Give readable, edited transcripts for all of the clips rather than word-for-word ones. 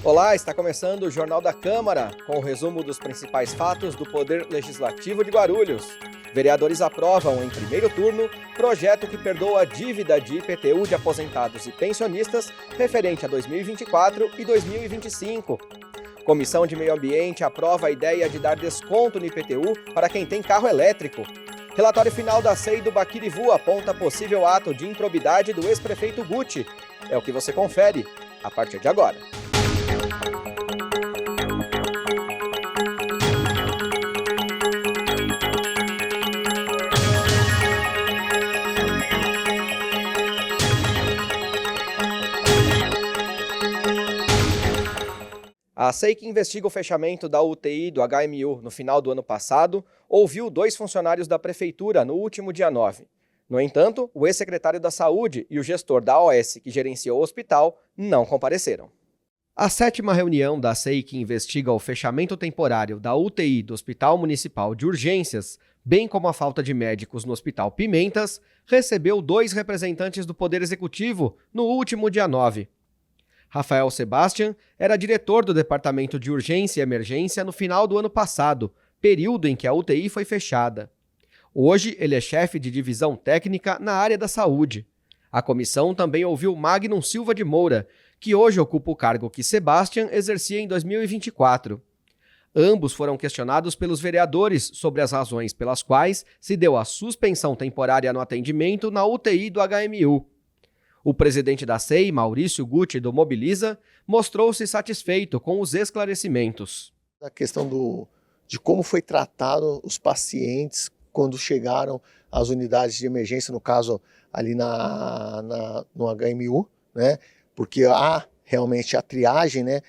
Olá, está começando o Jornal da Câmara, com o resumo dos principais fatos do Poder Legislativo de Guarulhos. Vereadores aprovam, em primeiro turno, projeto que perdoa a dívida de IPTU de aposentados e pensionistas referente a 2024 e 2025. Comissão de Meio Ambiente aprova a ideia de dar desconto no IPTU para quem tem carro elétrico. Relatório final da CEI do Baquirivu aponta possível ato de improbidade do ex-prefeito Guti. É o que você confere a partir de agora. A CEI, que investiga o fechamento da UTI do HMU no final do ano passado, ouviu 2 funcionários da Prefeitura no último dia 9. No entanto, o ex-secretário da Saúde e o gestor da OS, que gerenciou o hospital, não compareceram. A 7ª reunião da CEI, que investiga o fechamento temporário da UTI do Hospital Municipal de Urgências, bem como a falta de médicos no Hospital Pimentas, recebeu 2 representantes do Poder Executivo no último dia 9. Rafael Sebastian era diretor do Departamento de Urgência e Emergência no final do ano passado, período em que a UTI foi fechada. Hoje, ele é chefe de divisão técnica na área da saúde. A comissão também ouviu Magnum Silva de Moura, que hoje ocupa o cargo que Sebastian exercia em 2024. Ambos foram questionados pelos vereadores sobre as razões pelas quais se deu a suspensão temporária no atendimento na UTI do HMU. O presidente da CEI, Maurício Guti, do Mobiliza, mostrou-se satisfeito com os esclarecimentos. A questão de como foi tratado os pacientes quando chegaram às unidades de emergência, no caso ali no HMU, né? Porque há realmente a triagem, né?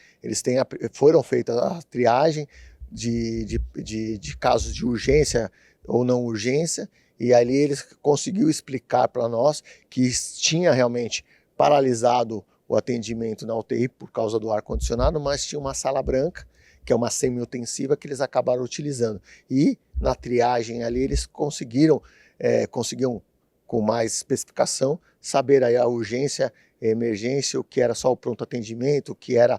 Foram feitas a triagem de casos de urgência ou não urgência, e ali eles conseguiu explicar para nós que tinha realmente paralisado o atendimento na UTI por causa do ar-condicionado, mas tinha uma sala branca, que é uma semi-utensiva, que eles acabaram utilizando. E na triagem ali eles conseguiram com mais especificação, saber aí a urgência, a emergência, o que era só o pronto atendimento, o que era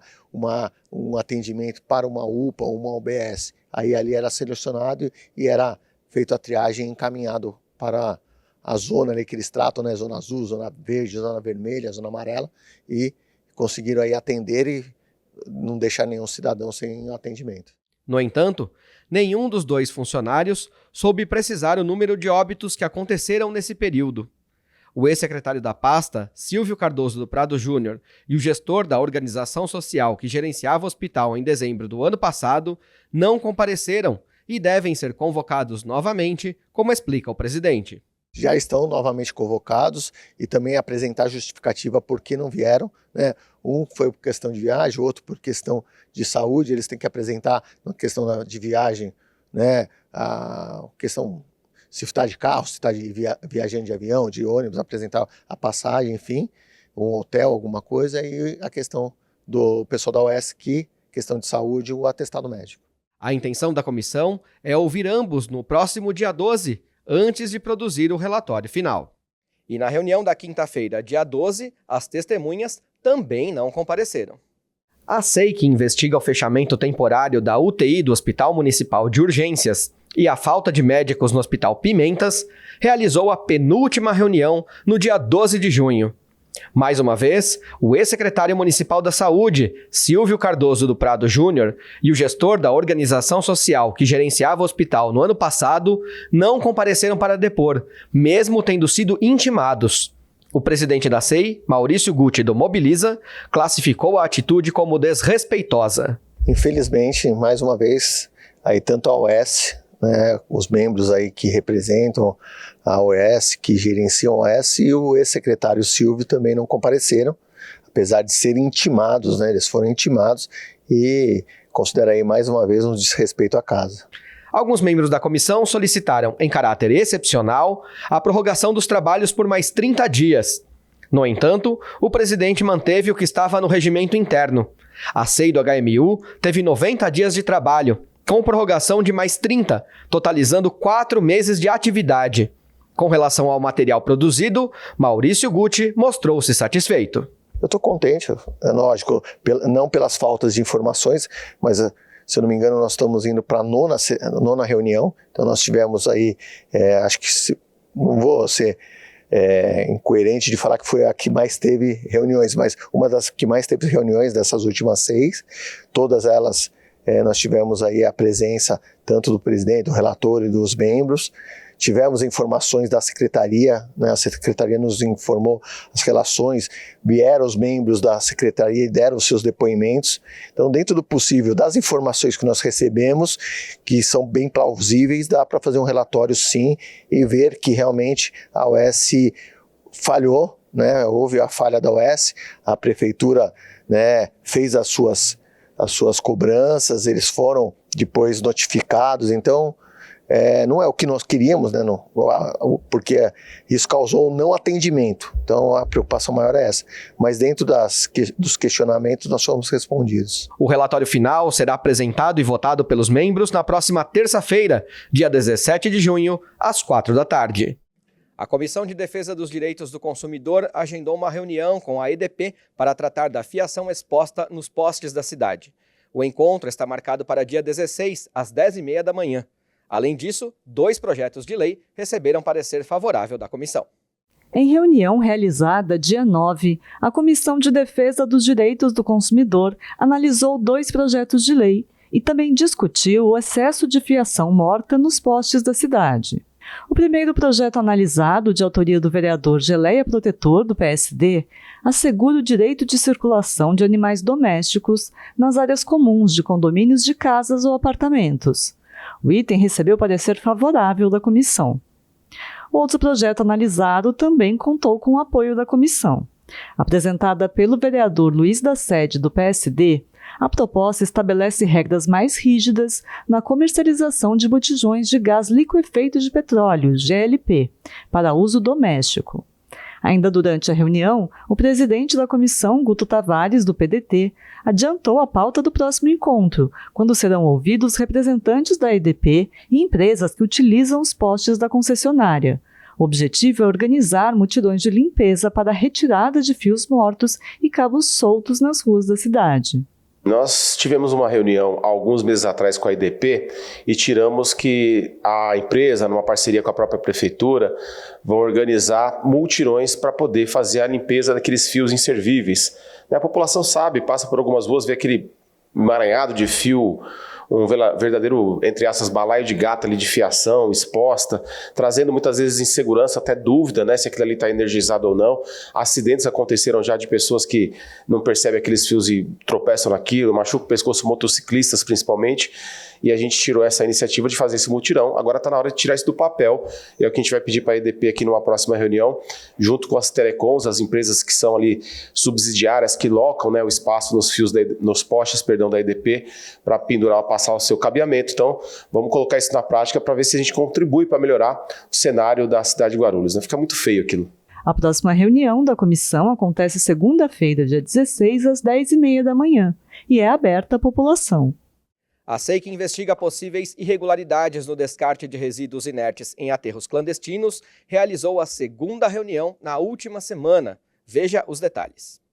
um atendimento para uma UPA ou uma UBS. Aí ali era selecionado e era feito a triagem encaminhado para a zona ali que eles tratam, né? Zona azul, zona verde, zona vermelha, zona amarela, e conseguiram aí atender e não deixar nenhum cidadão sem atendimento. No entanto, nenhum dos 2 funcionários soube precisar o número de óbitos que aconteceram nesse período. O ex-secretário da pasta, Silvio Cardoso do Prado Júnior, e o gestor da organização social que gerenciava o hospital em dezembro do ano passado, não compareceram e devem ser convocados novamente, como explica o presidente. Já estão novamente convocados e também apresentar justificativa por que não vieram, né? Um foi por questão de viagem, o outro por questão de saúde. Eles têm que apresentar na questão de viagem, né? A questão se está de carro, se está viajando de avião, de ônibus, apresentar a passagem, enfim, um hotel, alguma coisa, e a questão do pessoal da OS, questão de saúde, o atestado médico. A intenção da comissão é ouvir ambos no próximo dia 12, antes de produzir o relatório final. E na reunião da quinta-feira, dia 12, as testemunhas também não compareceram. A CEI, que investiga o fechamento temporário da UTI do Hospital Municipal de Urgências e a falta de médicos no Hospital Pimentas, realizou a penúltima reunião no dia 12 de junho. Mais uma vez, o ex-secretário municipal da Saúde, Silvio Cardoso do Prado Júnior, e o gestor da organização social que gerenciava o hospital no ano passado não compareceram para depor, mesmo tendo sido intimados. O presidente da CEI, Maurício Guti, do Mobiliza, classificou a atitude como desrespeitosa. Infelizmente, mais uma vez, aí tanto a OS, né, os membros aí que representam a OS, que gerenciam a OS, e o ex-secretário Silvio também não compareceram, apesar de serem intimados, né, eles foram intimados, e considera aí mais uma vez um desrespeito à casa. Alguns membros da comissão solicitaram, em caráter excepcional, a prorrogação dos trabalhos por mais 30 dias. No entanto, o presidente manteve o que estava no regimento interno. A CEI do HMU teve 90 dias de trabalho, com prorrogação de mais 30, totalizando 4 meses de atividade. Com relação ao material produzido, Maurício Guti mostrou-se satisfeito. Eu estou contente, é lógico, não pelas faltas de informações, mas se eu não me engano nós estamos indo para a nona reunião, então nós tivemos aí, acho que não vou ser incoerente de falar que foi a que mais teve reuniões, mas uma das que mais teve reuniões dessas últimas 6, todas elas nós tivemos aí a presença tanto do presidente, do relator e dos membros. Tivemos informações da secretaria, né? A secretaria nos informou as relações, vieram os membros da secretaria e deram os seus depoimentos. Então, dentro do possível, das informações que nós recebemos, que são bem plausíveis, dá para fazer um relatório sim e ver que realmente a OS falhou, né? Houve a falha da OS, a prefeitura, né, fez as suas cobranças, eles foram depois notificados, então não é o que nós queríamos, né, não, porque isso causou um não atendimento, então a preocupação maior é essa, mas dentro dos questionamentos nós fomos respondidos. O relatório final será apresentado e votado pelos membros na próxima terça-feira, dia 17 de junho, às 16h. A Comissão de Defesa dos Direitos do Consumidor agendou uma reunião com a EDP para tratar da fiação exposta nos postes da cidade. O encontro está marcado para dia 16, às 10h30 da manhã. Além disso, 2 projetos de lei receberam parecer favorável da comissão. Em reunião realizada dia 9, a Comissão de Defesa dos Direitos do Consumidor analisou 2 projetos de lei e também discutiu o excesso de fiação morta nos postes da cidade. O primeiro projeto analisado, de autoria do vereador Geleia Protetor, do PSD, assegura o direito de circulação de animais domésticos nas áreas comuns de condomínios de casas ou apartamentos. O item recebeu parecer favorável da comissão. Outro projeto analisado também contou com o apoio da comissão. Apresentada pelo vereador Luiz da Sede, do PSD, a proposta estabelece regras mais rígidas na comercialização de botijões de gás liquefeito de petróleo, GLP, para uso doméstico. Ainda durante a reunião, o presidente da comissão, Guto Tavares, do PDT, adiantou a pauta do próximo encontro, quando serão ouvidos representantes da EDP e empresas que utilizam os postes da concessionária. O objetivo é organizar mutirões de limpeza para a retirada de fios mortos e cabos soltos nas ruas da cidade. Nós tivemos uma reunião alguns meses atrás com a EDP e tiramos que a empresa, numa parceria com a própria prefeitura, vão organizar multirões para poder fazer a limpeza daqueles fios inservíveis. A população sabe, passa por algumas ruas, vê aquele emaranhado de fio, um verdadeiro, entre aspas, balaio de gato ali de fiação exposta, trazendo muitas vezes insegurança, até dúvida, né, se aquilo ali está energizado ou não. Acidentes aconteceram já de pessoas que não percebem aqueles fios e tropeçam naquilo, machucam o pescoço, motociclistas principalmente, e a gente tirou essa iniciativa de fazer esse mutirão. Agora está na hora de tirar isso do papel, é o que a gente vai pedir para a EDP aqui numa próxima reunião, junto com as telecoms, as empresas que são ali subsidiárias, que locam, né, o espaço nos fios, nos postes, da EDP, para pendurar, passar o seu cabeamento. Então, vamos colocar isso na prática para ver se a gente contribui para melhorar o cenário da cidade de Guarulhos, né? Fica muito feio aquilo. A próxima reunião da comissão acontece segunda-feira, dia 16, às 10h30 da manhã, e é aberta à população. A SEIC investiga possíveis irregularidades no descarte de resíduos inertes em aterros clandestinos, realizou a segunda reunião na última semana. Veja os detalhes.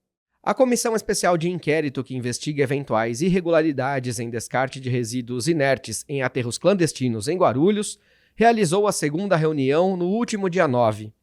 A Comissão Especial de Inquérito que investiga eventuais irregularidades em descarte de resíduos inertes em aterros clandestinos em Guarulhos realizou a segunda reunião no último dia 9.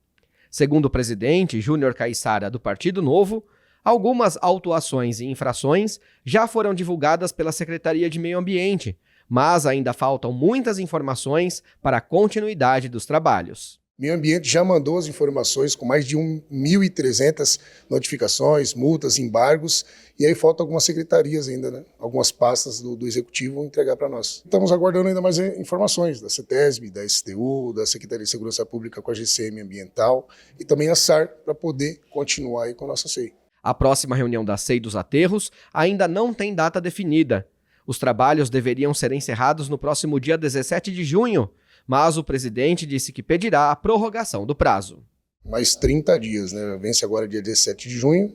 Segundo o presidente Júnior Caiçara, do Partido Novo, algumas autuações e infrações já foram divulgadas pela Secretaria de Meio Ambiente, mas ainda faltam muitas informações para a continuidade dos trabalhos. Meio Ambiente já mandou as informações com mais de 1.300 notificações, multas, embargos, e aí faltam algumas secretarias ainda, né? Algumas pastas do Executivo vão entregar para nós. Estamos aguardando ainda mais informações da CETESB, da STU, da Secretaria de Segurança Pública com a GCM Ambiental e também a SAR para poder continuar aí com a nossa SEI. A próxima reunião da SEI dos aterros ainda não tem data definida. Os trabalhos deveriam ser encerrados no próximo dia 17 de junho, mas o presidente disse que pedirá a prorrogação do prazo. Mais 30 dias, né? Vence agora dia 17 de junho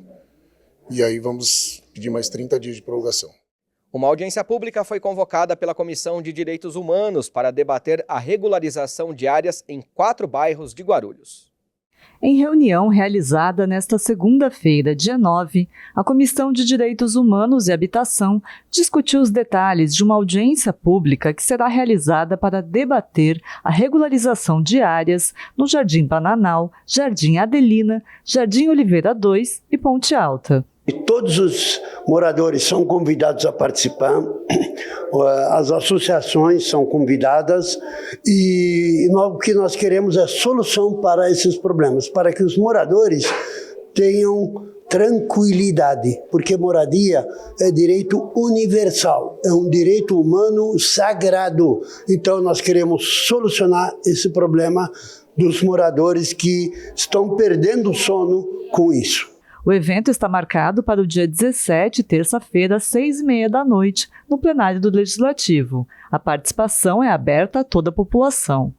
e aí vamos pedir mais 30 dias de prorrogação. Uma audiência pública foi convocada pela Comissão de Direitos Humanos para debater a regularização de áreas em 4 bairros de Guarulhos. Em reunião realizada nesta segunda-feira, dia 9, a Comissão de Direitos Humanos e Habitação discutiu os detalhes de uma audiência pública que será realizada para debater a regularização de áreas no Jardim Bananal, Jardim Adelina, Jardim Oliveira 2 e Ponte Alta. E todos os moradores são convidados a participar, as associações são convidadas e o que nós queremos é solução para esses problemas, para que os moradores tenham tranquilidade, porque moradia é direito universal, é um direito humano sagrado. Então nós queremos solucionar esse problema dos moradores que estão perdendo o sono com isso. O evento está marcado para o dia 17, terça-feira, às 6h30 da noite, no plenário do Legislativo. A participação é aberta a toda a população.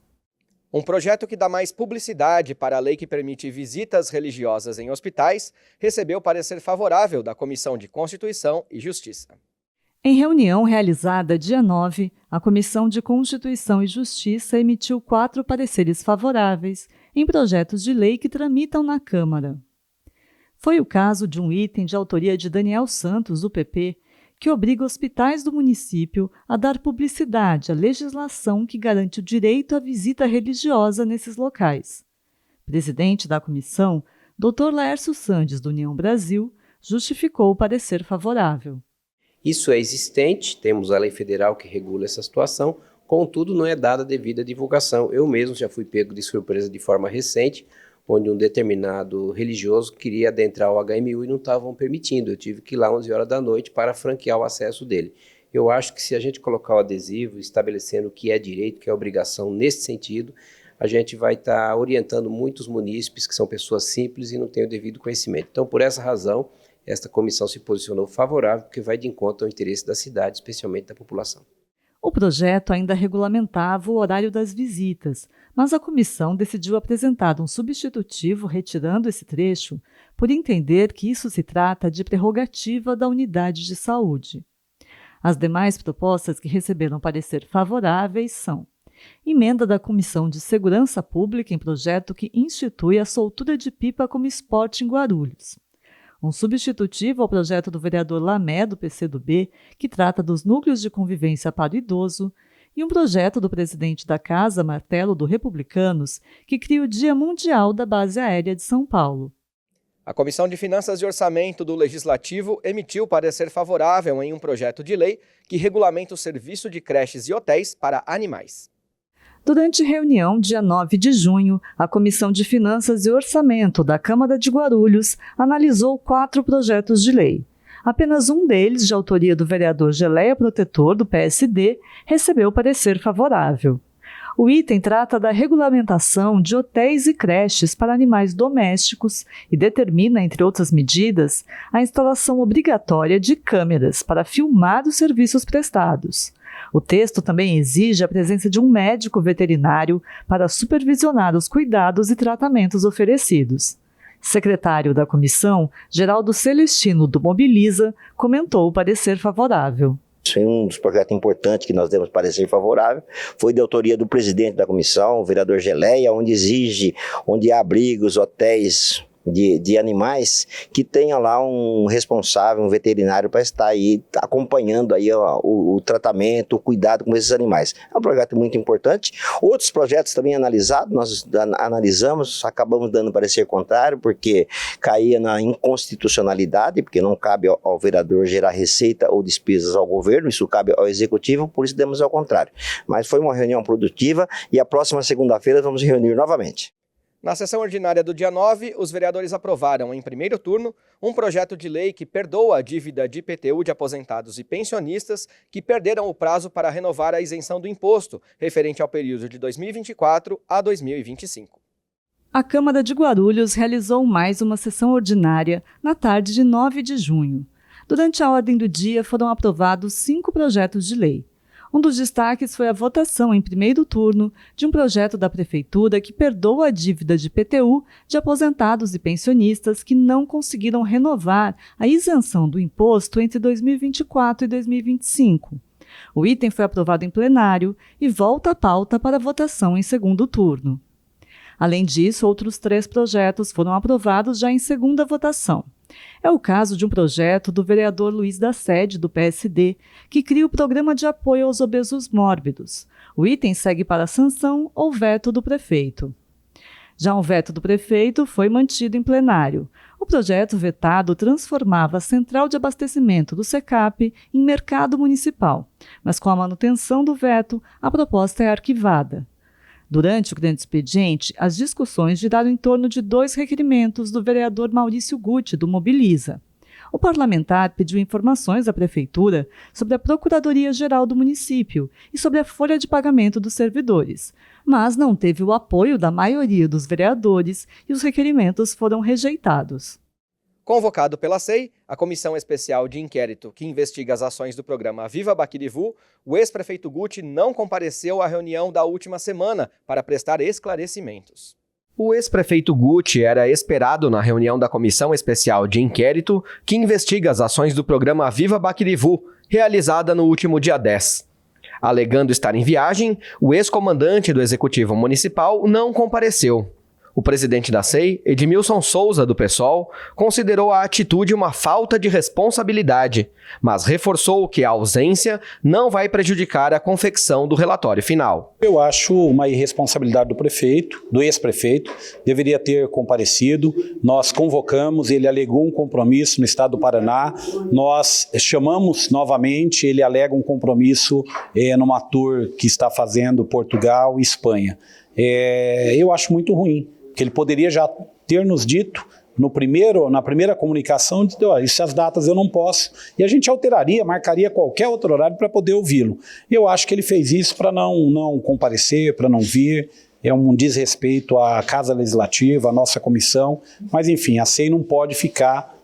Um projeto que dá mais publicidade para a lei que permite visitas religiosas em hospitais recebeu parecer favorável da Comissão de Constituição e Justiça. Em reunião realizada dia 9, a Comissão de Constituição e Justiça emitiu 4 pareceres favoráveis em projetos de lei que tramitam na Câmara. Foi o caso de um item de autoria de Daniel Santos, do PP, que obriga hospitais do município a dar publicidade à legislação que garante o direito à visita religiosa nesses locais. Presidente da comissão, Dr. Laércio Sandes, do União Brasil, justificou o parecer favorável. Isso é existente, temos a lei federal que regula essa situação, contudo não é dada devida divulgação. Eu mesmo já fui pego de surpresa de forma recente, onde um determinado religioso queria adentrar o HMU e não estavam permitindo. Eu tive que ir lá 11 horas da noite para franquear o acesso dele. Eu acho que se a gente colocar o adesivo estabelecendo o que é direito, que é obrigação nesse sentido, a gente vai estar orientando muitos munícipes que são pessoas simples e não têm o devido conhecimento. Então, por essa razão, esta comissão se posicionou favorável, porque vai de encontro ao interesse da cidade, especialmente da população. O projeto ainda regulamentava o horário das visitas, mas a comissão decidiu apresentar um substitutivo retirando esse trecho por entender que isso se trata de prerrogativa da unidade de saúde. As demais propostas que receberam parecer favoráveis são: emenda da Comissão de Segurança Pública em projeto que institui a soltura de pipa como esporte em Guarulhos. Um substitutivo ao projeto do vereador Lamé, do PCdoB, que trata dos núcleos de convivência para o idoso, e um projeto do presidente da Casa, Martelo, do Republicanos, que cria o Dia Mundial da Base Aérea de São Paulo. A Comissão de Finanças e Orçamento do Legislativo emitiu parecer favorável em um projeto de lei que regulamenta o serviço de creches e hotéis para animais. Durante reunião, dia 9 de junho, a Comissão de Finanças e Orçamento da Câmara de Guarulhos analisou 4 projetos de lei. Apenas um deles, de autoria do vereador Geleia Protetor, do PSD, recebeu parecer favorável. O item trata da regulamentação de hotéis e creches para animais domésticos e determina, entre outras medidas, a instalação obrigatória de câmeras para filmar os serviços prestados. O texto também exige a presença de um médico veterinário para supervisionar os cuidados e tratamentos oferecidos. Secretário da comissão, Geraldo Celestino, do Mobiliza, comentou o parecer favorável. Um dos projetos importantes que nós demos parecer favorável foi de autoria do presidente da comissão, o vereador Geleia, onde há abrigos, hotéis de animais, que tenha lá um responsável, um veterinário para estar aí acompanhando aí o tratamento, o cuidado com esses animais. É um projeto muito importante. Outros projetos também analisados, nós analisamos, acabamos dando parecer contrário, porque caía na inconstitucionalidade, porque não cabe ao vereador gerar receita ou despesas ao governo, isso cabe ao executivo, por isso demos ao contrário. Mas foi uma reunião produtiva e a próxima segunda-feira vamos reunir novamente. Na sessão ordinária do dia 9, os vereadores aprovaram, em primeiro turno, um projeto de lei que perdoa a dívida de IPTU de aposentados e pensionistas que perderam o prazo para renovar a isenção do imposto, referente ao período de 2024 a 2025. A Câmara de Guarulhos realizou mais uma sessão ordinária na tarde de 9 de junho. Durante a ordem do dia foram aprovados 5 projetos de lei. Um dos destaques foi a votação em primeiro turno de um projeto da Prefeitura que perdoa a dívida de IPTU de aposentados e pensionistas que não conseguiram renovar a isenção do imposto entre 2024 e 2025. O item foi aprovado em plenário e volta à pauta para votação em segundo turno. Além disso, outros 3 projetos foram aprovados já em segunda votação. É o caso de um projeto do vereador Luiz da Sede, do PSD, que cria o Programa de Apoio aos Obesos Mórbidos. O item segue para a sanção ou veto do prefeito. Já um veto do prefeito foi mantido em plenário. O projeto vetado transformava a central de abastecimento do SECAP em mercado municipal, mas com a manutenção do veto, a proposta é arquivada. Durante o grande expediente, as discussões giraram em torno de 2 requerimentos do vereador Maurício Guti, do Mobiliza. O parlamentar pediu informações à Prefeitura sobre a Procuradoria-Geral do município e sobre a folha de pagamento dos servidores, mas não teve o apoio da maioria dos vereadores e os requerimentos foram rejeitados. Convocado pela SEI, a Comissão Especial de Inquérito que investiga as ações do programa Viva Baquirivu, o ex-prefeito Guti não compareceu à reunião da última semana para prestar esclarecimentos. O ex-prefeito Guti era esperado na reunião da Comissão Especial de Inquérito que investiga as ações do programa Viva Baquirivu, realizada no último dia 10. Alegando estar em viagem, o ex-comandante do Executivo Municipal não compareceu. O presidente da SEI, Edmilson Souza, do PSOL, considerou a atitude uma falta de responsabilidade, mas reforçou que a ausência não vai prejudicar a confecção do relatório final. Eu acho uma irresponsabilidade do prefeito, do ex-prefeito, deveria ter comparecido. Nós convocamos, ele alegou um compromisso no estado do Paraná, nós chamamos novamente, ele alega um compromisso numa tour que está fazendo Portugal e Espanha. Eu acho muito ruim, que ele poderia já ter nos dito na primeira comunicação, de essas datas eu não posso, e a gente alteraria, marcaria qualquer outro horário para poder ouvi-lo. Eu acho que ele fez isso para não comparecer, para não vir, é um desrespeito à Casa Legislativa, à nossa comissão, mas enfim, a SEI não pode ficar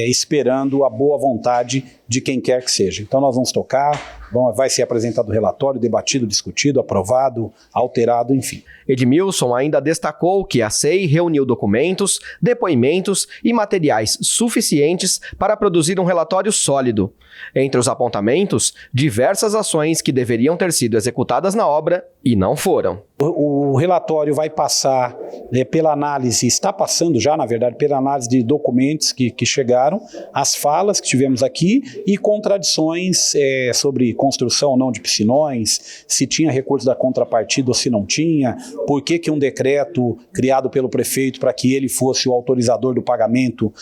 esperando a boa vontade de quem quer que seja. Então nós vamos tocar, vai ser apresentado o relatório, debatido, discutido, aprovado, alterado, enfim. Edmilson ainda destacou que a SEI reuniu documentos, depoimentos e materiais suficientes para produzir um relatório sólido. Entre os apontamentos, diversas ações que deveriam ter sido executadas na obra e não foram. O relatório vai passar pela análise, está passando já, na verdade, pela análise de documentos que chegaram, as falas que tivemos aqui e contradições sobre construção ou não de piscinões, se tinha recurso da contrapartida ou se não tinha, por que um decreto criado pelo prefeito para que ele fosse o autorizador do pagamento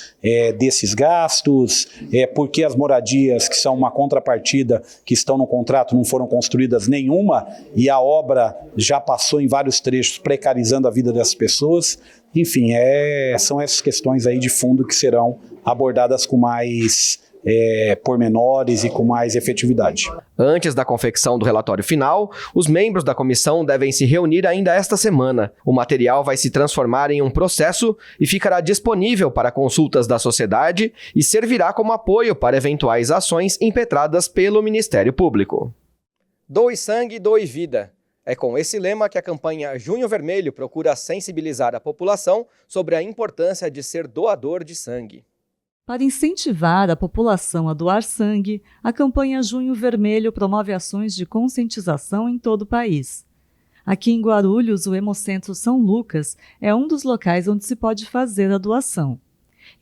desses gastos, por que as moradias que são uma contrapartida que estão no contrato não foram construídas nenhuma e a obra já passou em vários trechos precarizando a vida dessas pessoas. Enfim, são essas questões aí de fundo que serão abordadas com mais pormenores e com mais efetividade. Antes da confecção do relatório final, os membros da comissão devem se reunir ainda esta semana. O material vai se transformar em um processo e ficará disponível para consultas da sociedade e servirá como apoio para eventuais ações impetradas pelo Ministério Público. Doe sangue, doe vida. É com esse lema que a campanha Junho Vermelho procura sensibilizar a população sobre a importância de ser doador de sangue. Para incentivar a população a doar sangue, a campanha Junho Vermelho promove ações de conscientização em todo o país. Aqui em Guarulhos, o Hemocentro São Lucas é um dos locais onde se pode fazer a doação.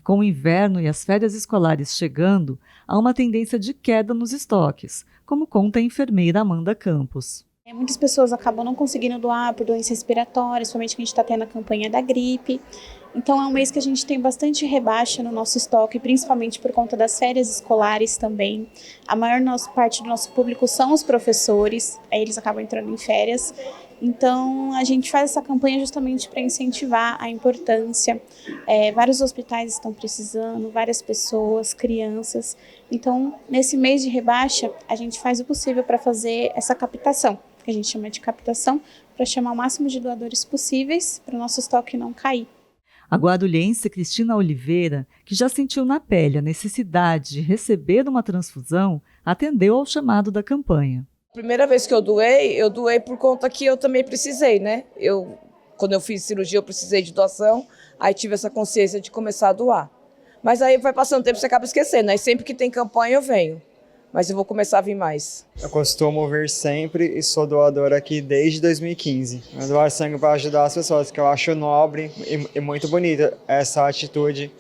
Com o inverno e as férias escolares chegando, há uma tendência de queda nos estoques, como conta a enfermeira Amanda Campos. Muitas pessoas acabam não conseguindo doar por doenças respiratórias, somente que a gente está tendo a campanha da gripe. Então é um mês que a gente tem bastante rebaixa no nosso estoque, principalmente por conta das férias escolares também. A maior parte do nosso público são os professores, aí eles acabam entrando em férias. Então a gente faz essa campanha justamente para incentivar a importância. Vários hospitais estão precisando, várias pessoas, crianças. Então nesse mês de rebaixa a gente faz o possível para fazer essa captação, que a gente chama de captação, para chamar o máximo de doadores possíveis para o nosso estoque não cair. A guarulhense Cristina Oliveira, que já sentiu na pele a necessidade de receber uma transfusão, atendeu ao chamado da campanha. Primeira vez que eu doei por conta que eu também precisei, né? Quando eu fiz cirurgia, eu precisei de doação, aí tive essa consciência de começar a doar. Mas aí vai passando o tempo, você acaba esquecendo, aí sempre que tem campanha eu venho. mas eu vou começar a vir mais. Eu costumo vir sempre e sou doador aqui desde 2015. Eu doar sangue para ajudar as pessoas, que eu acho nobre e muito bonita essa atitude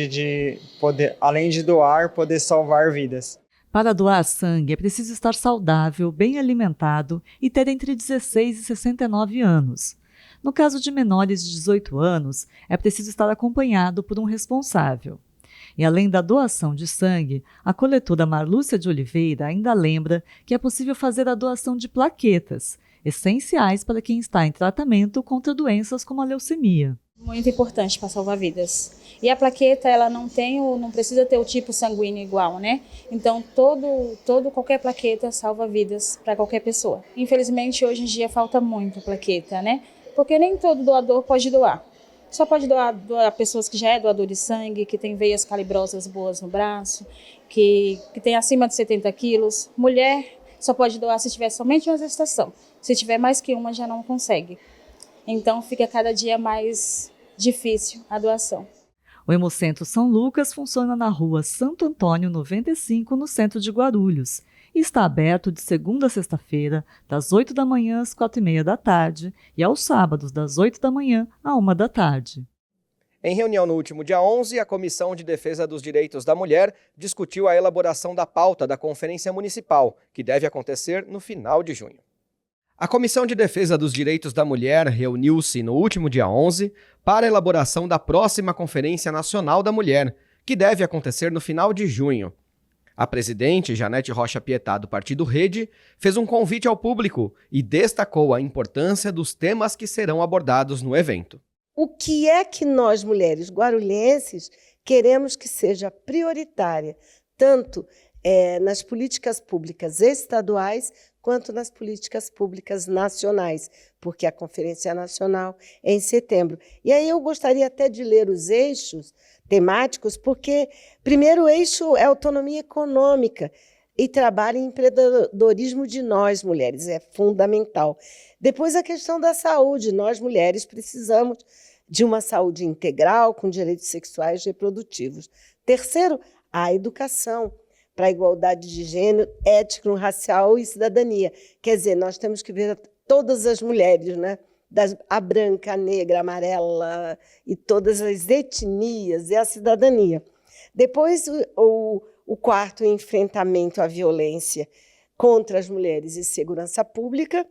de poder, além de doar, poder salvar vidas. Para doar sangue é preciso estar saudável, bem alimentado e ter entre 16 e 69 anos. No caso de menores de 18 anos, é preciso estar acompanhado por um responsável. E além da doação de sangue, a coletora Marlúcia de Oliveira ainda lembra que é possível fazer a doação de plaquetas, essenciais para quem está em tratamento contra doenças como a leucemia. Muito importante para salvar vidas. E a plaqueta, ela não precisa ter o tipo sanguíneo igual, né? Então, qualquer plaqueta salva vidas para qualquer pessoa. Infelizmente, hoje em dia falta muito plaqueta, né? Porque nem todo doador pode doar. Só pode doar pessoas que já é doador de sangue, que tem veias calibrosas boas no braço, que tem acima de 70 quilos. Mulher só pode doar se tiver somente uma gestação. Se tiver mais que uma, já não consegue. Então, fica cada dia mais difícil a doação. O Hemocentro São Lucas funciona na rua Santo Antônio 95, no centro de Guarulhos, e está aberto de segunda a sexta-feira, das 8 da manhã às 4h30 da tarde, e aos sábados, das 8 da manhã à 1 da tarde. Em reunião no último dia 11, a Comissão de Defesa dos Direitos da Mulher discutiu a elaboração da pauta da Conferência Municipal, que deve acontecer no final de junho. A Comissão de Defesa dos Direitos da Mulher reuniu-se no último dia 11 para a elaboração da próxima Conferência Nacional da Mulher, que deve acontecer no final de junho. A presidente, Janete Rocha Pietá, do Partido Rede, fez um convite ao público e destacou a importância dos temas que serão abordados no evento. O que é que nós, mulheres guarulhenses, queremos que seja prioritária, tanto nas políticas públicas estaduais quanto nas políticas públicas nacionais, porque a Conferência Nacional é em setembro. E aí eu gostaria até de ler os eixos temáticos, porque, primeiro, o eixo é autonomia econômica e trabalho em empreendedorismo de nós, mulheres, é fundamental. Depois, a questão da saúde. Nós, mulheres, precisamos de uma saúde integral, com direitos sexuais e reprodutivos. Terceiro, a educação para a igualdade de gênero, étnico-racial e cidadania. Quer dizer, nós temos que ver todas as mulheres, né? A branca, a negra, a amarela e todas as etnias e a cidadania. Depois, o quarto, o enfrentamento à violência contra as mulheres e segurança pública.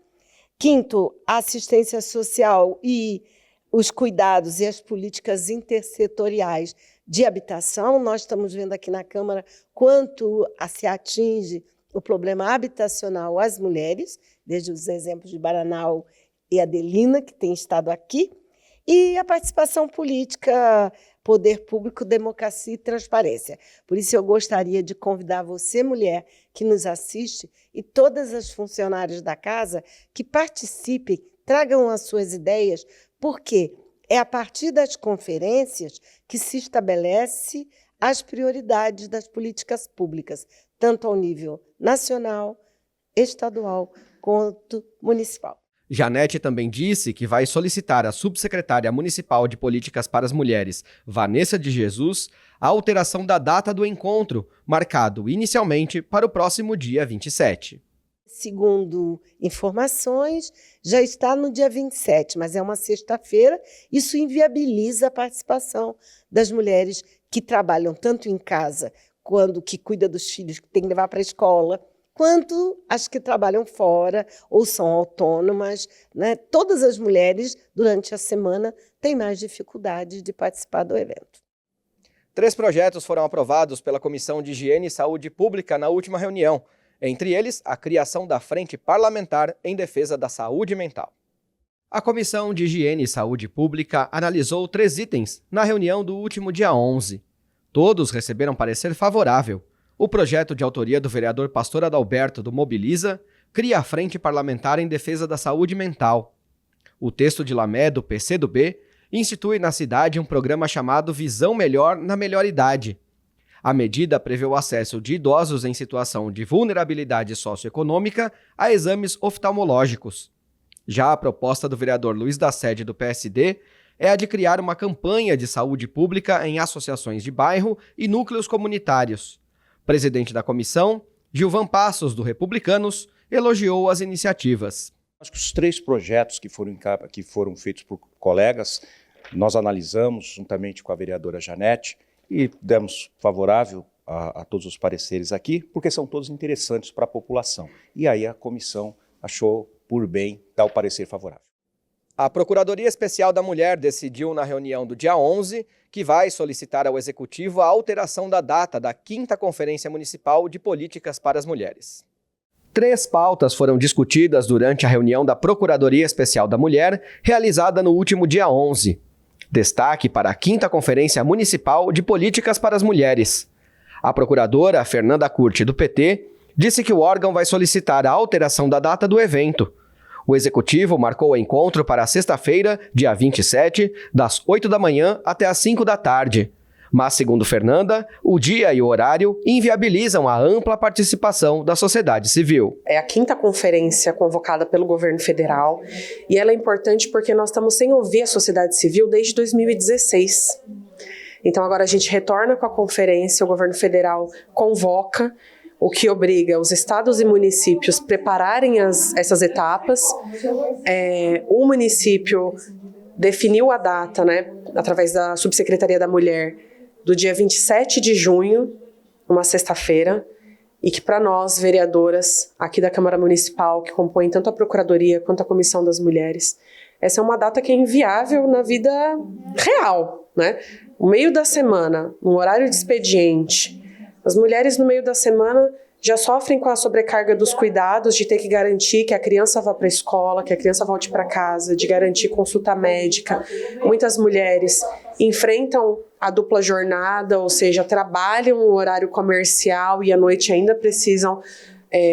Quinto, a assistência social e os cuidados e as políticas intersetoriais de habitação. Nós estamos vendo aqui na Câmara quanto se atinge o problema habitacional às mulheres, desde os exemplos de Baranal e Adelina, que têm estado aqui, e a participação política, poder público, democracia e transparência. Por isso, eu gostaria de convidar você, mulher, que nos assiste, e todas as funcionárias da casa que participem, tragam as suas ideias, porque é a partir das conferências que se estabelece as prioridades das políticas públicas, tanto ao nível nacional, estadual, quanto municipal. Janete também disse que vai solicitar à subsecretária municipal de Políticas para as Mulheres, Vanessa de Jesus, a alteração da data do encontro, marcado inicialmente para o próximo dia 27. Segundo informações, já está no dia 27, mas é uma sexta-feira. Isso inviabiliza a participação das mulheres que trabalham tanto em casa, quando que cuida dos filhos que tem que levar para a escola, quanto as que trabalham fora ou são autônomas, né? Todas as mulheres, durante a semana, têm mais dificuldade de participar do evento. 3 projetos foram aprovados pela Comissão de Higiene e Saúde Pública na última reunião. Entre eles, a criação da Frente Parlamentar em Defesa da Saúde Mental. A Comissão de Higiene e Saúde Pública analisou 3 itens na reunião do último dia 11. Todos receberam parecer favorável. O projeto de autoria do vereador Pastor Adalberto do Mobiliza cria a Frente Parlamentar em Defesa da Saúde Mental. O texto de Lamé, do PCdoB, institui na cidade um programa chamado Visão Melhor na Melhor Idade. A medida prevê o acesso de idosos em situação de vulnerabilidade socioeconômica a exames oftalmológicos. Já a proposta do vereador Luiz da Sede, do PSD, é a de criar uma campanha de saúde pública em associações de bairro e núcleos comunitários. Presidente da comissão, Gilvan Passos, do Republicanos, elogiou as iniciativas. Acho que os 3 projetos que foram feitos por colegas, nós analisamos juntamente com a vereadora Janete e demos favorável a todos os pareceres aqui, porque são todos interessantes para a população. E aí a comissão achou por bem dar o parecer favorável. A Procuradoria Especial da Mulher decidiu na reunião do dia 11 que vai solicitar ao Executivo a alteração da data da 5ª Conferência Municipal de Políticas para as Mulheres. 3 pautas foram discutidas durante a reunião da Procuradoria Especial da Mulher, realizada no último dia 11. Destaque para a 5ª Conferência Municipal de Políticas para as Mulheres. A procuradora Fernanda Curti, do PT, disse que o órgão vai solicitar a alteração da data do evento. O Executivo marcou o encontro para sexta-feira, dia 27, das 8 da manhã até as 5 da tarde. Mas, segundo Fernanda, o dia e o horário inviabilizam a ampla participação da sociedade civil. É a 5ª conferência convocada pelo governo federal e ela é importante porque nós estamos sem ouvir a sociedade civil desde 2016. Então agora a gente retorna com a conferência, o governo federal convoca, o que obriga os estados e municípios a prepararem essas etapas. O município definiu a data, através da Subsecretaria da Mulher, do dia 27 de junho, uma sexta-feira, e que para nós, vereadoras aqui da Câmara Municipal, que compõem tanto a Procuradoria quanto a Comissão das Mulheres, essa é uma data que é inviável na vida real, No meio da semana, um horário de expediente, as mulheres no meio da semana já sofrem com a sobrecarga dos cuidados, de ter que garantir que a criança vá para a escola, que a criança volte para casa, de garantir consulta médica. Muitas mulheres enfrentam a dupla jornada, ou seja, trabalham um horário comercial e à noite ainda precisam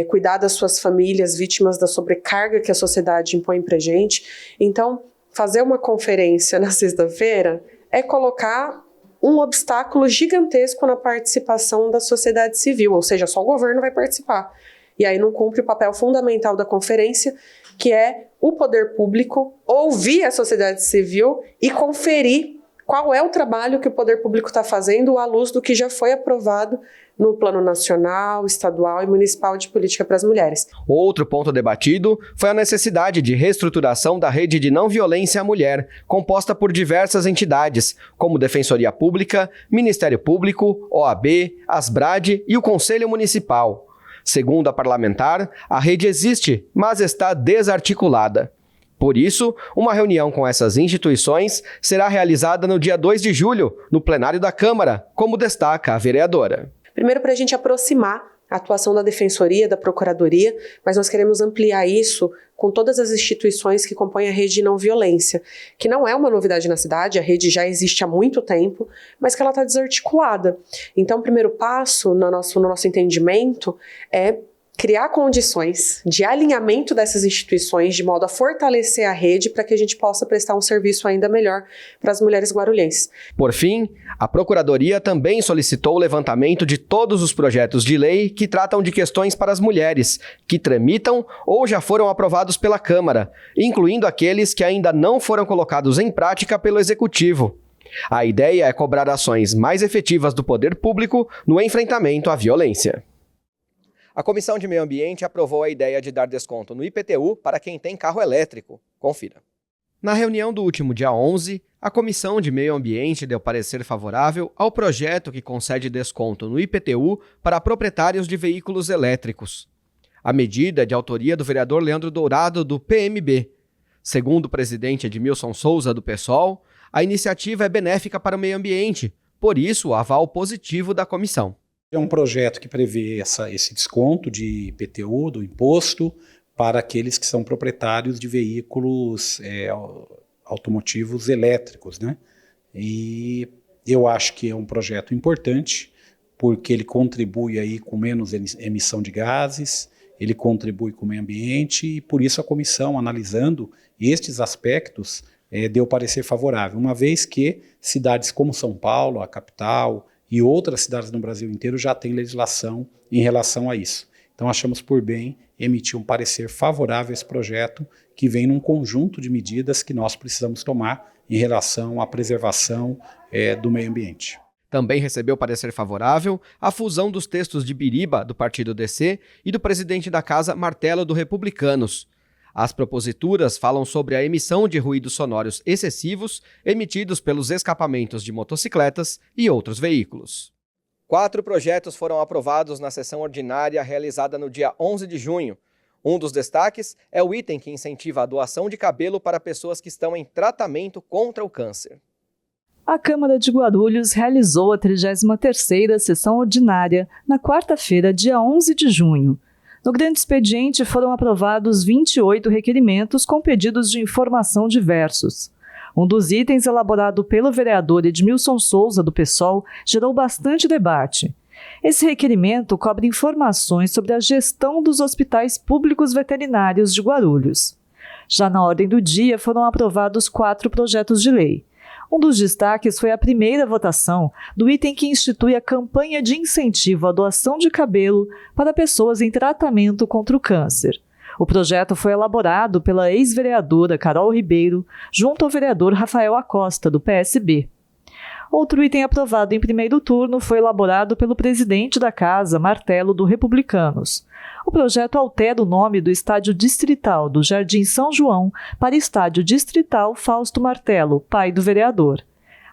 cuidar das suas famílias, vítimas da sobrecarga que a sociedade impõe para a gente. Então, fazer uma conferência na sexta-feira é colocar um obstáculo gigantesco na participação da sociedade civil, ou seja, só o governo vai participar. E aí não cumpre o papel fundamental da conferência, que é o poder público ouvir a sociedade civil e conferir qual é o trabalho que o poder público está fazendo à luz do que já foi aprovado no Plano Nacional, Estadual e Municipal de Política para as Mulheres. Outro ponto debatido foi a necessidade de reestruturação da rede de não violência à mulher, composta por diversas entidades, como Defensoria Pública, Ministério Público, OAB, Asbrad e o Conselho Municipal. Segundo a parlamentar, a rede existe, mas está desarticulada. Por isso, uma reunião com essas instituições será realizada no dia 2 de julho, no plenário da Câmara, como destaca a vereadora. Primeiro, para a gente aproximar a atuação da Defensoria, da Procuradoria, mas nós queremos ampliar isso com todas as instituições que compõem a rede de não violência, que não é uma novidade na cidade, a rede já existe há muito tempo, mas que ela está desarticulada. Então, o primeiro passo no nosso entendimento é criar condições de alinhamento dessas instituições de modo a fortalecer a rede para que a gente possa prestar um serviço ainda melhor para as mulheres guarulhenses. Por fim, a Procuradoria também solicitou o levantamento de todos os projetos de lei que tratam de questões para as mulheres, que tramitam ou já foram aprovados pela Câmara, incluindo aqueles que ainda não foram colocados em prática pelo Executivo. A ideia é cobrar ações mais efetivas do poder público no enfrentamento à violência. A Comissão de Meio Ambiente aprovou a ideia de dar desconto no IPTU para quem tem carro elétrico. Confira. Na reunião do último dia 11, a Comissão de Meio Ambiente deu parecer favorável ao projeto que concede desconto no IPTU para proprietários de veículos elétricos. A medida é de autoria do vereador Leandro Dourado, do PMB. Segundo o presidente Edmilson Souza, do PSOL, a iniciativa é benéfica para o meio ambiente, por isso o aval positivo da comissão. É um projeto que prevê esse desconto de IPTU, do imposto, para aqueles que são proprietários de veículos automotivos elétricos, E eu acho que é um projeto importante, porque ele contribui aí com menos emissão de gases, ele contribui com o meio ambiente e por isso a comissão, analisando estes aspectos, deu parecer favorável, uma vez que cidades como São Paulo, a capital, e outras cidades no Brasil inteiro já têm legislação em relação a isso. Então achamos por bem emitir um parecer favorável a esse projeto que vem num conjunto de medidas que nós precisamos tomar em relação à preservação do meio ambiente. Também recebeu parecer favorável a fusão dos textos de Biriba, do partido DC, e do presidente da Casa, Martelo, do Republicanos. As proposituras falam sobre a emissão de ruídos sonoros excessivos emitidos pelos escapamentos de motocicletas e outros veículos. 4 projetos foram aprovados na sessão ordinária realizada no dia 11 de junho. Um dos destaques é o item que incentiva a doação de cabelo para pessoas que estão em tratamento contra o câncer. A Câmara de Guarulhos realizou a 33ª sessão ordinária na quarta-feira, dia 11 de junho. No grande expediente foram aprovados 28 requerimentos com pedidos de informação diversos. Um dos itens, elaborado pelo vereador Edmilson Souza, do PSOL, gerou bastante debate. Esse requerimento cobre informações sobre a gestão dos hospitais públicos veterinários de Guarulhos. Já na ordem do dia foram aprovados 4 projetos de lei. Um dos destaques foi a primeira votação do item que institui a campanha de incentivo à doação de cabelo para pessoas em tratamento contra o câncer. O projeto foi elaborado pela ex-vereadora Carol Ribeiro, junto ao vereador Rafael Acosta, do PSB. Outro item aprovado em primeiro turno foi elaborado pelo presidente da Casa, Martelo, do Republicanos. O projeto altera o nome do Estádio Distrital do Jardim São João para Estádio Distrital Fausto Martelo, pai do vereador.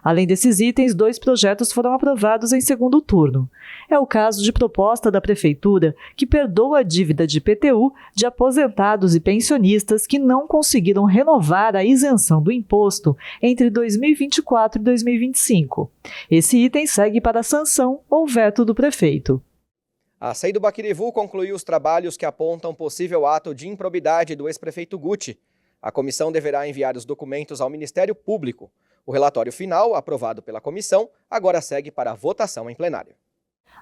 Além desses itens, 2 projetos foram aprovados em segundo turno. É o caso de proposta da Prefeitura que perdoa a dívida de IPTU de aposentados e pensionistas que não conseguiram renovar a isenção do imposto entre 2024 e 2025. Esse item segue para a sanção ou veto do prefeito. A CEI do Baquirivu concluiu os trabalhos que apontam possível ato de improbidade do ex-prefeito Guti. A comissão deverá enviar os documentos ao Ministério Público. O relatório final, aprovado pela comissão, agora segue para a votação em plenário.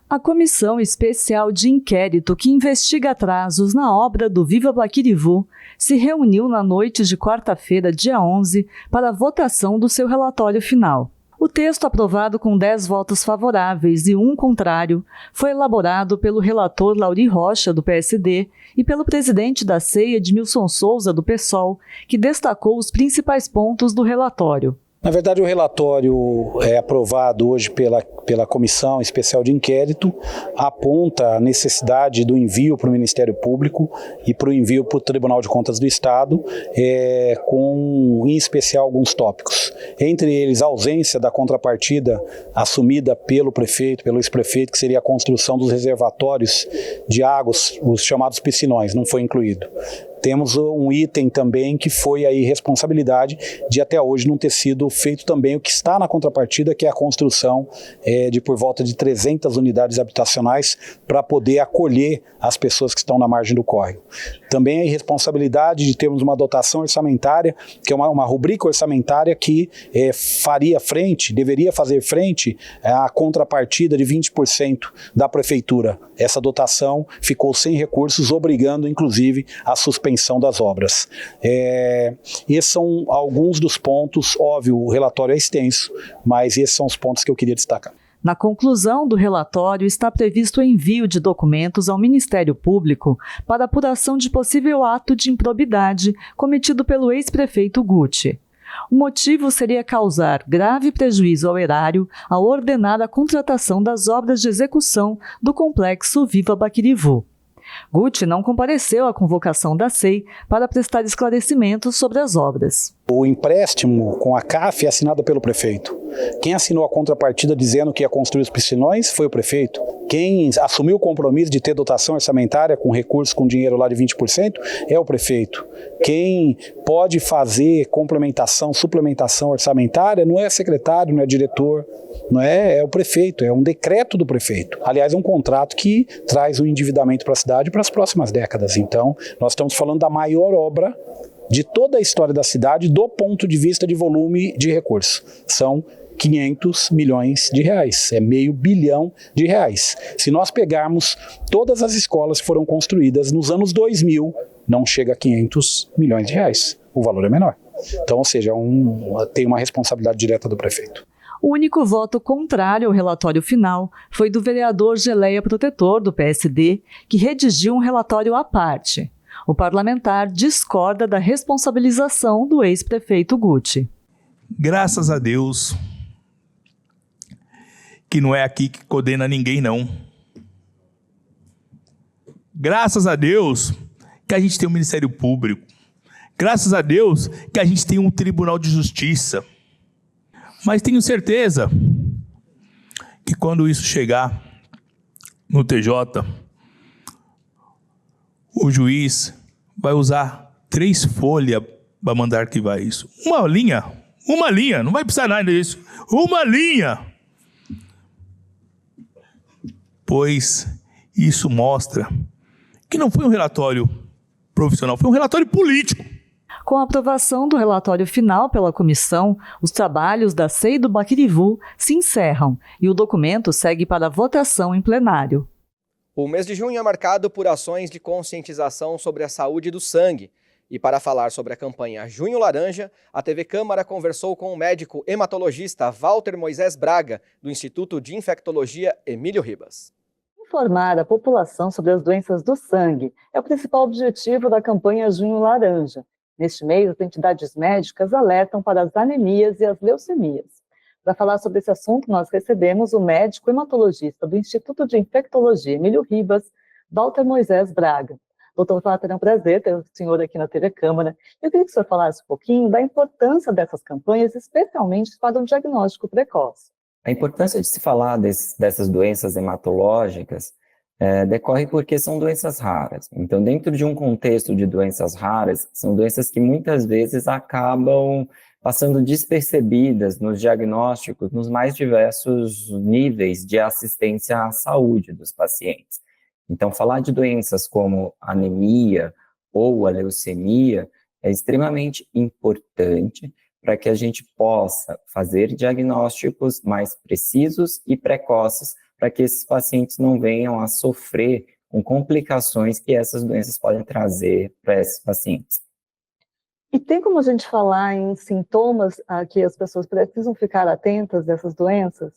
A Comissão Especial de Inquérito que investiga atrasos na obra do Viva Baquirivu se reuniu na noite de quarta-feira, dia 11, para a votação do seu relatório final. O texto, aprovado com 10 votos favoráveis e 1 contrário, foi elaborado pelo relator Lauri Rocha, do PSD, e pelo presidente da CEI, Edmilson Souza, do PSOL, que destacou os principais pontos do relatório. Na verdade, o relatório aprovado hoje pela Comissão Especial de Inquérito aponta a necessidade do envio para o Ministério Público e para o envio para o Tribunal de Contas do Estado, com em especial alguns tópicos. Entre eles, a ausência da contrapartida assumida pelo prefeito, pelo ex-prefeito, que seria a construção dos reservatórios de águas, os chamados piscinões, não foi incluído. Temos um item também que foi a irresponsabilidade de até hoje não ter sido feito também o que está na contrapartida, que é a construção de por volta de 300 unidades habitacionais para poder acolher as pessoas que estão na margem do córrego. Também a irresponsabilidade de termos uma dotação orçamentária, que é uma rubrica orçamentária que deveria fazer frente à contrapartida de 20% da prefeitura. Essa dotação ficou sem recursos, obrigando inclusive a suspensão das obras. Esses são alguns dos pontos, óbvio, o relatório é extenso, mas esses são os pontos que eu queria destacar. Na conclusão do relatório está previsto o envio de documentos ao Ministério Público para apuração de possível ato de improbidade cometido pelo ex-prefeito Guti. O motivo seria causar grave prejuízo ao erário ao ordenar a contratação das obras de execução do complexo Viva Baquirivu. Guti não compareceu à convocação da CEI para prestar esclarecimentos sobre as obras. O empréstimo com a CAF é assinado pelo prefeito. Quem assinou a contrapartida dizendo que ia construir os piscinões foi o prefeito. Quem assumiu o compromisso de ter dotação orçamentária com recursos, com dinheiro lá de 20%, é o prefeito. Quem pode fazer complementação, suplementação orçamentária não é secretário, não é diretor, não é o prefeito, é um decreto do prefeito. Aliás, é um contrato que traz um endividamento para a cidade para as próximas décadas. Então, nós estamos falando da maior obra de toda a história da cidade do ponto de vista de volume de recursos. São 500 milhões de reais, é R$500 bilhão. Se nós pegarmos todas as escolas que foram construídas nos anos 2000, não chega a 500 milhões de reais, o valor é menor. Então, ou seja, tem uma responsabilidade direta do prefeito. O único voto contrário ao relatório final foi do vereador Geleia Protetor, do PSD, que redigiu um relatório à parte. O parlamentar discorda da responsabilização do ex-prefeito Guti. Graças a Deus que não é aqui que condena ninguém, não. Graças a Deus que a gente tem um Ministério Público. Graças a Deus que a gente tem um Tribunal de Justiça. Mas tenho certeza que quando isso chegar no TJ, o juiz vai usar 3 folhas para mandar arquivar isso. Uma linha, não vai precisar nada disso. Uma linha. Pois isso mostra que não foi um relatório profissional, foi um relatório político. Com a aprovação do relatório final pela comissão, os trabalhos da CEI do Baquirivu se encerram e o documento segue para votação em plenário. O mês de junho é marcado por ações de conscientização sobre a saúde do sangue. E para falar sobre a campanha Junho Laranja, a TV Câmara conversou com o médico hematologista Walter Moisés Braga, do Instituto de Infectologia Emílio Ribas. Informar a população sobre as doenças do sangue é o principal objetivo da campanha Junho Laranja. Neste mês, as entidades médicas alertam para as anemias e as leucemias. Para falar sobre esse assunto, nós recebemos o médico hematologista do Instituto de Infectologia Emílio Ribas, Walter Moisés Braga. Doutor Walter, é um prazer ter o senhor aqui na TV Câmara. Eu queria que o senhor falasse um pouquinho da importância dessas campanhas, especialmente para um diagnóstico precoce. A importância de se falar dessas doenças hematológicas decorre porque são doenças raras. Então, dentro de um contexto de doenças raras, são doenças que muitas vezes acabam passando despercebidas nos diagnósticos, nos mais diversos níveis de assistência à saúde dos pacientes. Então, falar de doenças como anemia ou a leucemia é extremamente importante para que a gente possa fazer diagnósticos mais precisos e precoces para que esses pacientes não venham a sofrer com complicações que essas doenças podem trazer para esses pacientes. E tem como a gente falar em sintomas a que as pessoas precisam ficar atentas dessas doenças?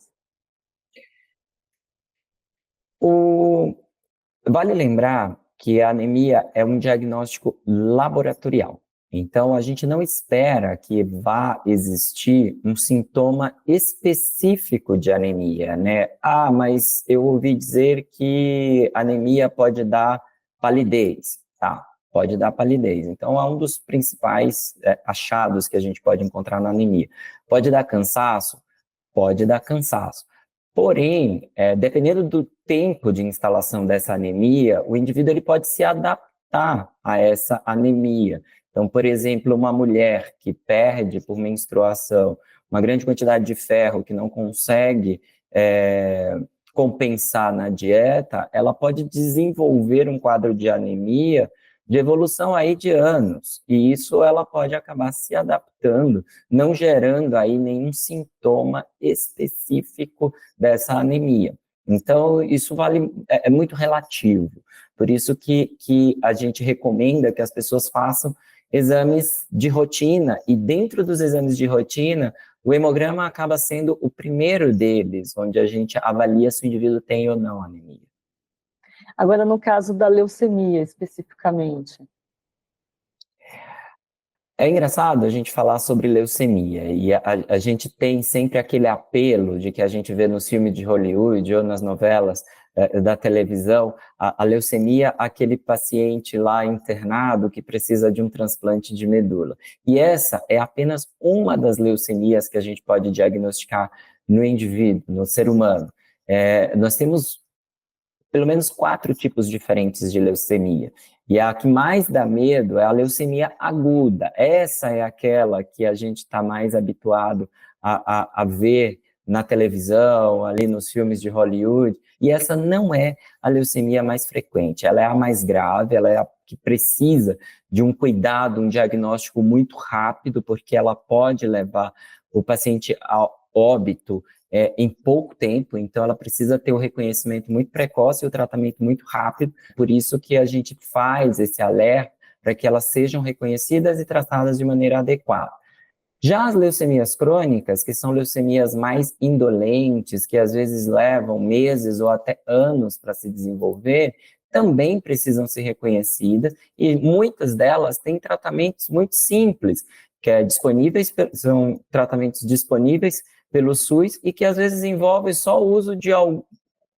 Vale lembrar que a anemia é um diagnóstico laboratorial. Então, a gente não espera que vá existir um sintoma específico de anemia, né? Ah, mas eu ouvi dizer que anemia pode dar palidez. Tá, pode dar palidez. Então, é um dos principais achados que a gente pode encontrar na anemia. Pode dar cansaço? Pode dar cansaço. Porém, dependendo do tempo de instalação dessa anemia, o indivíduo ele pode se adaptar a essa anemia. Então, por exemplo, uma mulher que perde por menstruação uma grande quantidade de ferro que não consegue compensar na dieta, ela pode desenvolver um quadro de anemia de evolução aí de anos, e isso ela pode acabar se adaptando, não gerando aí nenhum sintoma específico dessa anemia. Então, isso é muito relativo, por isso que a gente recomenda que as pessoas façam exames de rotina, e dentro dos exames de rotina, o hemograma acaba sendo o primeiro deles, onde a gente avalia se o indivíduo tem ou não anemia. Agora, no caso da leucemia, especificamente. É engraçado a gente falar sobre leucemia, e a gente tem sempre aquele apelo de que a gente vê nos filmes de Hollywood ou nas novelas da televisão, a leucemia, aquele paciente lá internado que precisa de um transplante de medula. E essa é apenas uma das leucemias que a gente pode diagnosticar no indivíduo, no ser humano. Nós temos pelo menos 4 tipos diferentes de leucemia. E a que mais dá medo é a leucemia aguda. Essa é aquela que a gente está mais habituado a ver na televisão, ali nos filmes de Hollywood. E essa não é a leucemia mais frequente. Ela é a mais grave, ela é a que precisa de um cuidado, um diagnóstico muito rápido, porque ela pode levar o paciente ao óbito em pouco tempo, então ela precisa ter o reconhecimento muito precoce e o tratamento muito rápido, por isso que a gente faz esse alerta para que elas sejam reconhecidas e tratadas de maneira adequada. Já as leucemias crônicas, que são leucemias mais indolentes, que às vezes levam meses ou até anos para se desenvolver, também precisam ser reconhecidas, e muitas delas têm tratamentos muito simples, que são tratamentos disponíveis pelo SUS e que às vezes envolve só o uso de algum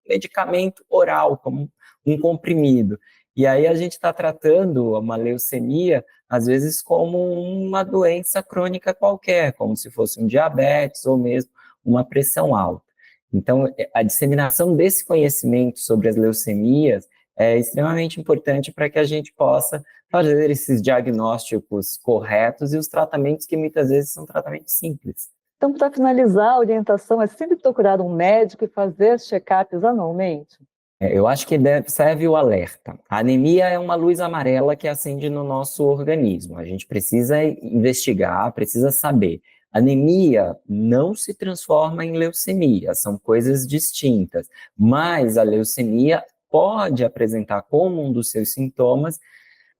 medicamento oral, como um comprimido. E aí a gente está tratando uma leucemia, às vezes, como uma doença crônica qualquer, como se fosse um diabetes ou mesmo uma pressão alta. Então, a disseminação desse conhecimento sobre as leucemias é extremamente importante para que a gente possa fazer esses diagnósticos corretos e os tratamentos que muitas vezes são tratamentos simples. Então, para finalizar, a orientação é sempre procurar um médico e fazer check-ups anualmente? Eu acho que serve o alerta. A anemia é uma luz amarela que acende no nosso organismo. A gente precisa investigar, precisa saber. Anemia não se transforma em leucemia, são coisas distintas. Mas a leucemia pode apresentar como um dos seus sintomas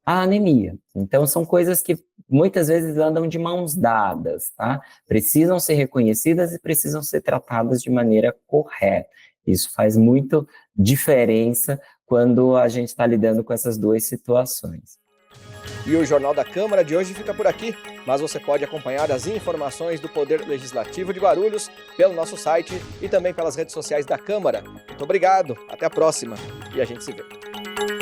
a anemia. Então, são coisas que muitas vezes andam de mãos dadas, tá? Precisam ser reconhecidas e precisam ser tratadas de maneira correta. Isso faz muito diferença quando a gente está lidando com essas duas situações. E o Jornal da Câmara de hoje fica por aqui, mas você pode acompanhar as informações do Poder Legislativo de Guarulhos pelo nosso site e também pelas redes sociais da Câmara. Muito obrigado, até a próxima e a gente se vê.